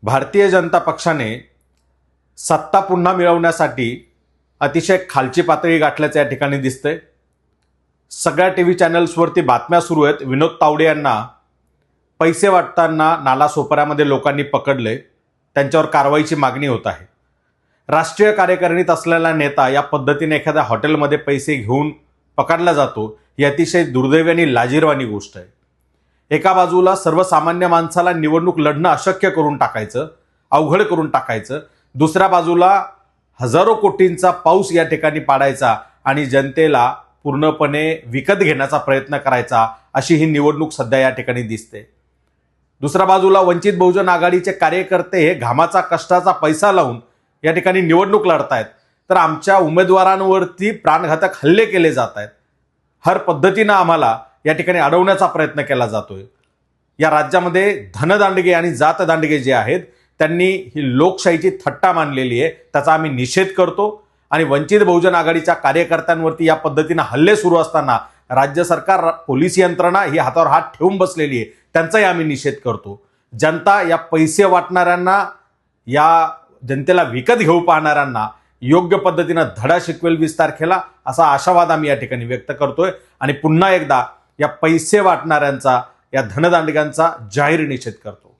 भारतीय जनता पक्षाने सत्ता पुन्हा मिळवण्यासाठी अतिशय खालची पातळी गाठल्याचं या ठिकाणी दिसतंय। सगळ्या टीव्ही चॅनल्सवरती बातम्या सुरू आहेत। विनोद तावडे यांना पैसे वाटताना नालासोपाऱ्यामध्ये लोकांनी पकडले, त्यांच्यावर कारवाईची मागणी होत आहे। राष्ट्रीय कार्यकारिणीत असलेला नेता या पद्धतीने एखाद्या हॉटेलमध्ये पैसे घेऊन पकडला जातो, ही अतिशय दुर्दैवी आणि लाजिरवाणी गोष्ट आहे। एका बाजूला सर्वसामान्य माणसाला निवडणूक लढणं अशक्य करून टाकायचं, अवघड करून टाकायचं, दुसऱ्या बाजूला हजारो कोटींचा पाऊस या ठिकाणी पाडायचा आणि जनतेला पूर्णपणे विकत घेण्याचा प्रयत्न करायचा, अशी ही निवडणूक सध्या या ठिकाणी दिसते। दुसऱ्या बाजूला वंचित बहुजन आघाडीचे कार्यकर्ते हे घामाचा कष्टाचा पैसा लावून या ठिकाणी निवडणूक लढतायत, तर आमच्या उमेदवारांवरती प्राणघातक हल्ले केले जात आहेत। हर पद्धतीनं आम्हाला या ठिकाणी अडवण्याचा प्रयत्न केला जातोय। या राज्यामध्ये धनदांडगे आणि जातदांडगे जे आहेत, त्यांनी ही लोकशाहीची थट्टा मानलेली आहे, त्याचा आम्ही निषेध करतो। आणि वंचित बहुजन आघाडीच्या कार्यकर्त्यांवरती या पद्धतीनं हल्ले सुरू असताना राज्य सरकार, पोलीस यंत्रणा ही हातावर हात ठेवून बसलेली आहे, त्यांचाही आम्ही निषेध करतो। जनता या पैसे वाटणाऱ्यांना, या जनतेला विकत घेऊ पाहणाऱ्यांना योग्य पद्धतीनं धडा शिकवेल 20 तारखेला, असा आशावाद आम्ही या ठिकाणी व्यक्त करतोय। आणि पुन्हा एकदा या पैसे वाटणाऱ्यांचा, या धनदांडग्यांचा जाहीर निषेध करतो।